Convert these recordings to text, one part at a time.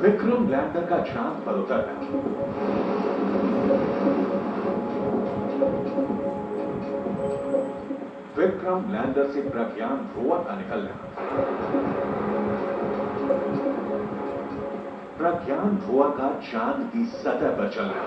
Vikram lander का चांद पर उतरना। विक्रम लैंडर से प्रज्ञान रोवर का निकलना। प्रज्ञान रोवर का चांद की सतह पर चलना।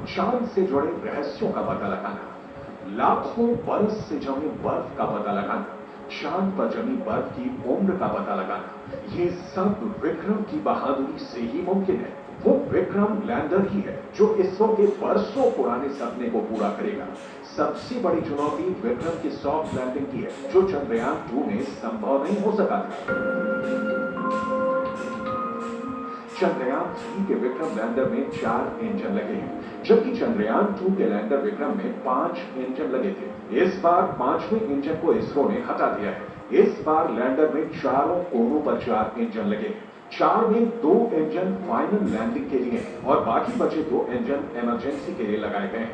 चांद से जुड़े रहस्यों का पता लगाना। लाखों बरस से जमे बर्फ का पता लगाना। चांद पर जमी बर्फ की उम्र का पता लगाना। ये सब विक्रम की बहादुरी से ही मुमकिन है। वो विक्रम लैंडर ही है जो इसरो के बरसों पुराने सपने को पूरा करेगा। सबसे बड़ी चुनौती विक्रम की सॉफ्ट लैंडिंग की है, जो चंद्रयान 2 में संभव नहीं हो सका था। चंद्रयान 3 के विक्रम लैंडर में 4 इंजन लगे हैं, जबकि चंद्रयान 2 के लैंडर विक्रम में 5 इंजन लगे थे। इस बार 5वें इंजन को इसरो ने हटा दिया है। इस बार लैंडर में चारों कोनों पर 4 इंजन लगे हैं। 4 में 2 इंजन फाइनल लैंडिंग के लिए हैं और बाकी बचे 2 इंजन इमरजेंसी के लिए लगाए गए हैं।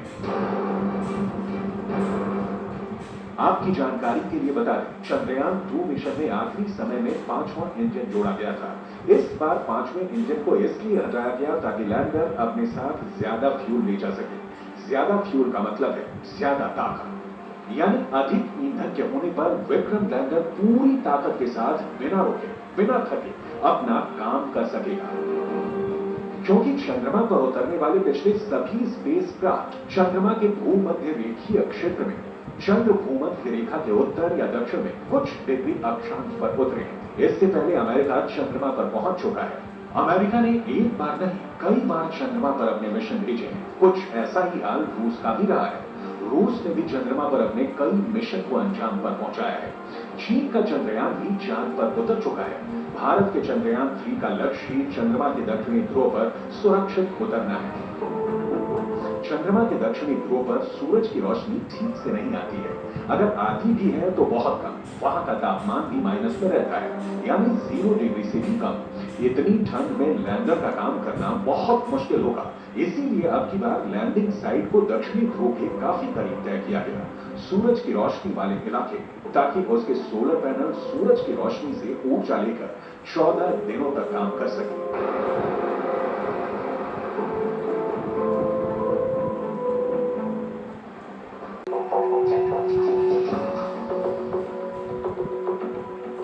आपकी जानकारी के लिए बता दें, चंद्रयान 2 मिशन में आखिरी समय में 5वां इंजन जोड़ा गया था। इस बार 5वें इंजन को इसलिए हटाया गया ताकि लैंडर अपने साथ ज्यादा फ्यूल ले जा सके। ज्यादा फ्यूल का मतलब है ज्यादा ताकत, यानी अधिक ईंधन के होने पर विक्रम लैंडर पूरी ताकत के साथ बिना रुके, बिना थके अपना काम कर सकेगा। क्योंकि चंद्रमा पर उतरने वाले पिछले सभी स्पेसक्राफ्ट चंद्रमा के भूमध्य रेखीय क्षेत्र में, चंद्र भूमध्य रेखा के उत्तर या दक्षिण में कुछ डिग्री अक्षांश पर उतरे हैं। इससे पहले अमेरिका चंद्रमा पर पहुंच चुका है। अमेरिका ने एक बार नहीं, कई बार चंद्रमा पर अपने मिशन भेजे हैं। कुछ ऐसा ही हाल रूस का भी रहा है। रूस ने भी चंद्रमा पर अपने कई मिशन को अंजाम पर पहुंचाया है। चीन का चंद्रयान भी चांद पर उतर चुका है। भारत के चंद्रयान 3 का लक्ष्य चंद्रमा के दक्षिणी ध्रुव पर सुरक्षित उतरना है। चंद्रमा के दक्षिणी ध्रुव पर सूरज की रोशनी ठीक से नहीं आती है। अगर आती भी है तो बहुत कम। वहां का तापमान भी माइनस में रहता है, यानी 0 डिग्री से भी कम। इतनी ठंड में लैंडर का काम करना बहुत मुश्किल होगा। इसीलिए अब की बार लैंडिंग साइट को दक्षिणी ध्रुव के काफी करीब तय किया गया, सूरज की रोशनी वाले इलाके, ताकि उसके सोलर पैनल सूरज की रोशनी से ऊर्जा लेकर 14 दिनों तक काम कर सके।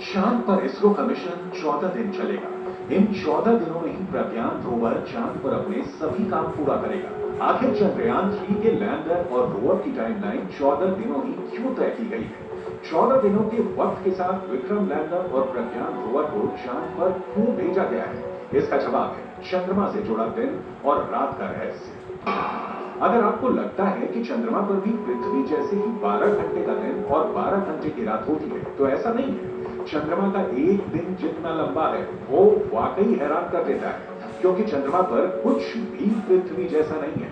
चांद पर इसरो का मिशन 14 दिन चलेगा। इन 14 दिनों में ही प्रज्ञान रोवर चांद पर अपने सभी काम पूरा करेगा। आखिर चंद्रयान 3 के लैंडर और रोवर की टाइमलाइन 14 दिनों ही क्यों तय की गई है? 14 दिनों के वक्त के साथ विक्रम लैंडर और प्रज्ञान रोवर को चांद पर क्यों भेजा गया है? इसका जवाब है चंद्रमा से जुड़ा दिन और रात का रहस्य। अगर आपको लगता है कि चंद्रमा पर भी पृथ्वी जैसे ही 12 घंटे का दिन और 12 घंटे की रात होती है, तो ऐसा नहीं है। चंद्रमा का एक दिन जितना लंबा है, वो वाकई हैरान कर देता है, क्योंकि चंद्रमा पर कुछ भी पृथ्वी जैसा नहीं है।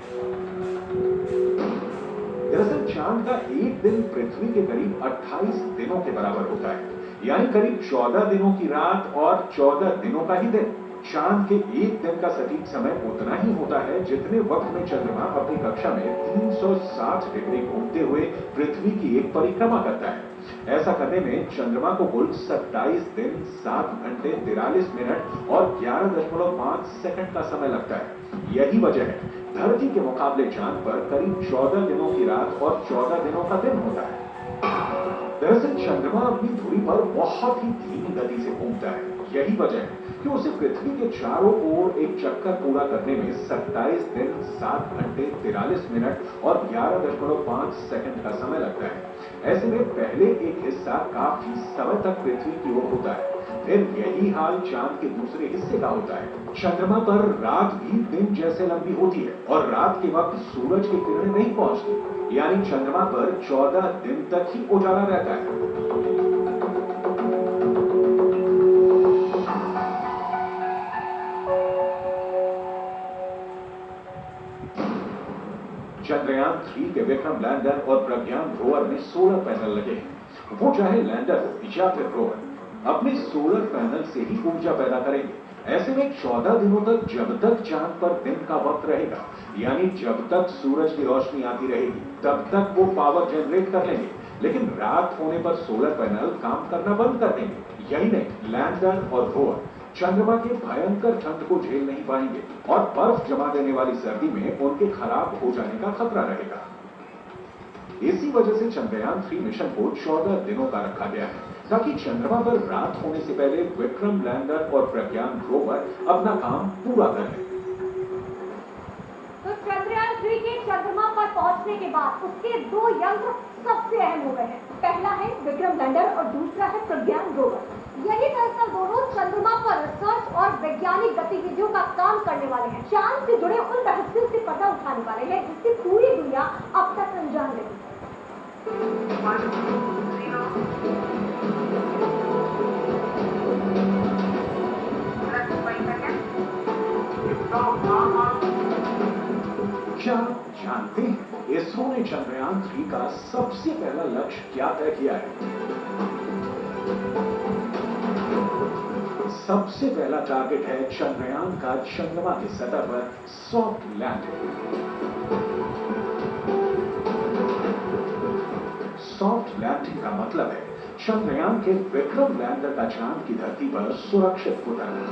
दरअसल चांद का एक दिन पृथ्वी के करीब 28 दिनों के बराबर होता है, यानी करीब 14 दिनों की रात और 14 दिनों का ही दिन। चांद के एक दिन का सटीक समय उतना ही होता है जितने वक्त में चंद्रमा अपनी कक्षा में 360 डिग्री घूमते हुए पृथ्वी की एक परिक्रमा करता है। ऐसा करने में चंद्रमा को कुल 27 दिन, 7 घंटे, 43 मिनट और 11.5 सेकंड का समय लगता है। यही वजह है धरती के मुकाबले चांद पर करीब 14 दिनों की रात और 14 दिनों का दिन होता है। दरअसल चंद्रमा अपनी धुरी पर बहुत ही धीमी गति से घूमता है। यही वजह है कि उसे पृथ्वी के चारों ओर एक चक्कर पूरा करने में 27 दिन, 7 घंटे, 43 मिनट और 11.5 सेकंड का समय लगता है। ऐसे में पहले एक हिस्सा काफी समय तक पृथ्वी की ओर होता है, फिर यही हाल चांद के दूसरे हिस्से का होता है। चंद्रमा पर रात भी दिन जैसे लंबी होती है और रात के वक्त सूरज की किरणें नहीं पहुंचती, यानी चंद्रमा पर 14 दिन तक ही उजाला रहता है। चंद्रयान 3 के विक्रम लैंडर और प्रज्ञान रोवर में सोलर पैनल लगे हैं। वो चाहे लैंडर हो या फिर रोवर, अपने सोलर पैनल से ही ऊर्जा पैदा करेंगे। ऐसे में 14 दिनों तक, जब तक चांद पर दिन का वक्त रहेगा, यानी जब तक सूरज की रोशनी आती रहेगी, तब तक वो पावर जनरेट कर लेंगे। लेकिन रात होने पर सोलर पैनल काम करना बंद कर देंगे। यही नहीं, लैंडर और रोवर चंद्रमा के भयंकर ठंड को झेल नहीं पाएंगे और बर्फ जमा देने वाली सर्दी में उनके खराब हो जाने का खतरा रहेगा। इसी वजह से चंद्रयान 3 मिशन को 14 दिनों का रखा गया है, ताकि चंद्रमा पर रात होने से पहले विक्रम लैंडर और प्रज्ञान रोवर अपना काम पूरा कर लें। तो चंद्रयान 3 के चंद्रमा पर पहुंचने के बाद उसके 2 यंत्र सबसे अहम हो गए हैं। पहला है विक्रम लैंडर और दूसरा है प्रज्ञान रोवर। यही दरअसल दोनों चंद्रमा पर रिसर्च और वैज्ञानिक गतिविधियों का काम करने वाले हैं। चांद से जुड़े उन रहस्यों से पर्दा उठाने वाले हैं जिससे पूरी दुनिया अब तक अनजान रही। क्या जानते हैं इसरो ने चंद्रयान 3 का सबसे पहला लक्ष्य क्या तय किया है? सबसे पहला टारगेट है चंद्रयान का चंद्रमा की सतह पर सॉफ्ट लैंडिंग। सॉफ्ट लैंडिंग का मतलब है चंद्रयान के विक्रम लैंडर का चांद की धरती पर सुरक्षित उतरना।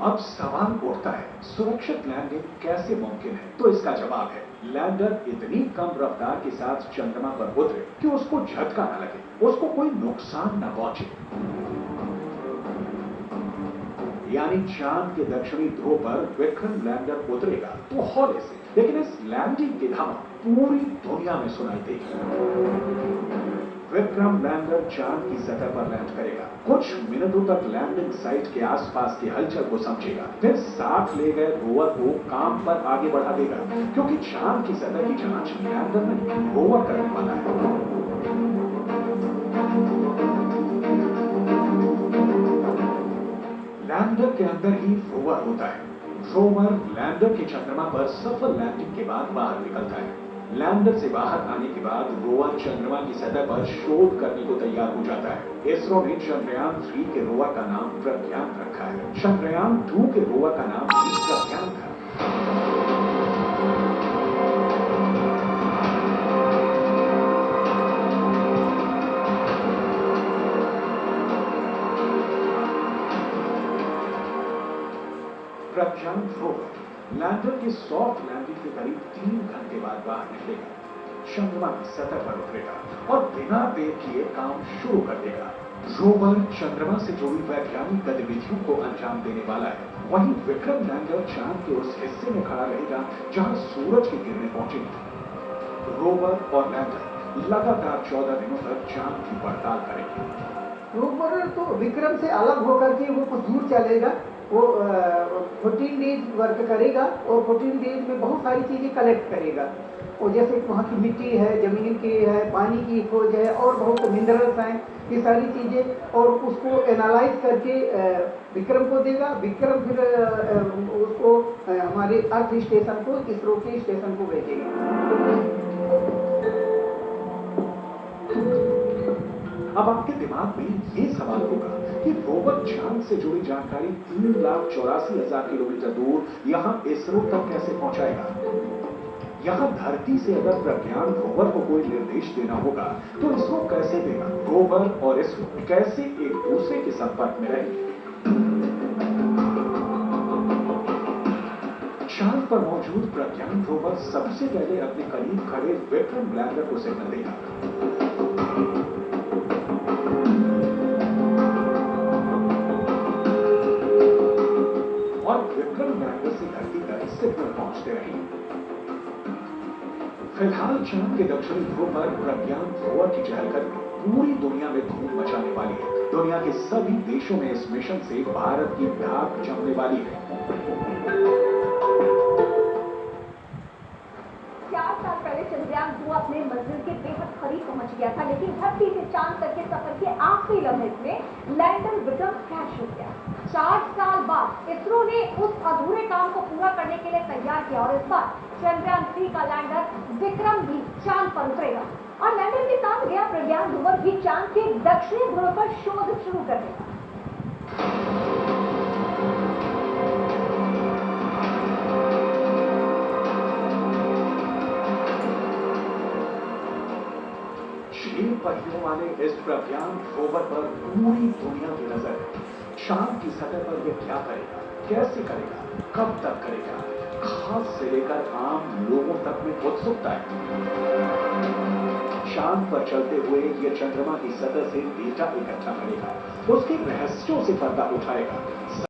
अब सवाल उठता है, सुरक्षित लैंडिंग कैसे मुमकिन है? तो इसका जवाब है, लैंडर इतनी कम रफ्तार के साथ चंद्रमा पर उतरे कि उसको झटका न लगे, उसको कोई नुकसान न पहुंचे। यानी चांद के दक्षिणी ध्रुव पर विक्रम लैंडर उतरेगा तो हौले से, लेकिन इस लैंडिंग की धमक पूरी दुनिया में सुनाई देगी। विक्रम लैंडर चांद की सतह पर लैंड करेगा, कुछ मिनटों तक लैंडिंग साइट के आसपास की हलचल को समझेगा, फिर साथ ले गए रोवर को काम पर आगे बढ़ा देगा, क्योंकि चांद की सतह की जांच लैंडर में रोवर करने वाला है। लैंडर के अंदर ही रोवर होता है। रोवर लैंडर के चंद्रमा पर सफल लैंडिंग के बाद बाहर निकलता है। लैंडर से बाहर आने के बाद रोवर चंद्रमा की सतह पर शोध करने को तैयार हो जाता है। इसरो ने चंद्रयान 3 के रोवर का नाम प्रज्ञान रखा है। चंद्रयान 2 के रोवर का नाम भी प्रज्ञान था। प्रज्ञान रोवर लैंडर की सॉफ्ट लैंडिंग के करीब 3 घंटे बाद बाहर निकलेगा, चंद्रमा की सतह पर उतरेगा और बिना देर किए काम शुरू कर देगा। रोवर चंद्रमा से जुड़ी वैज्ञानिक गतिविधियों को अंजाम देने वाला है। वहीं विक्रम लैंडर चांद के उस हिस्से में खड़ा रहेगा जहां सूरज की किरणें पहुंचेंगी। रोवर और लैंडर लगातार 14 दिनों तक चांद की पड़ताल करेंगे। रोवर तो विक्रम से अलग होकर के वो कुछ दूर चलेगा, वो 14 डेज वर्क करेगा और 14 डेज में बहुत सारी चीज़ें कलेक्ट करेगा। और जैसे वहाँ की मिट्टी है, ज़मीन की है, पानी की खोज है और बहुत मिनरल्स हैं, ये सारी चीज़ें, और उसको एनालाइज करके विक्रम को देगा। विक्रम फिर उसको हमारे अर्थ स्टेशन को, इसरो के स्टेशन को भेजेगा। अब आपके दिमाग में ये सवाल होगा कि रोवर चांद से जुड़ी जानकारी 3,84,000 किलोमीटर दूर यहां इसरो तक कैसे पहुंचाएगा? यहां धरती से अगर प्रज्ञान रोवर को कोई निर्देश देना होगा तो इसरो कैसे देगा? रोवर और इसरो कैसे एक दूसरे के संपर्क में रहेंगे? चांद पर मौजूद प्रज्ञान रोवर सबसे पहले अपने करीब खड़े विक्रम लैंडर को सिग्नल देगा। और विक्रम लैंडर से धरती तक सिग्नल पहुंचते रहेंगे। फिलहाल चांद के दक्षिणी ध्रुव पर प्रज्ञान रोवर की चहलकदमी पूरी दुनिया में धूम मचाने वाली है। दुनिया के सभी देशों में इस मिशन से भारत की धाक जमने वाली है। 4 साल पहले चंद्रयान 2 अपने मंजिल के बेहद करीब पहुंच गया था, लेकिन धरती से चांद तक के सफर के आखिरी लम्हे में लैंडर विक्रम क्रैश हो गया। 4 साल बाद इसरो ने उस अधूरे काम को पूरा करने के लिए तैयार किया और इस बार चंद्रयान 3 का लैंडर विक्रम भी चांद पर उतरेगा और लैंडर के साथ गया प्रज्ञान रोवर भी चांद के दक्षिणी ध्रुव पर शोध शुरू कर देगा। 6 पहियों वाले इस प्रज्ञान रोवर पर पूरी दुनिया की नजर है। चांद की सतह पर यह क्या करेगा, कैसे करेगा, कब तक करेगा, खास से लेकर आम लोगों तक में उत्सुकता है। चांद पर चलते हुए यह चंद्रमा की सतह से डेटा इकट्ठा करेगा, उसके रहस्यों से पर्दा उठाएगा।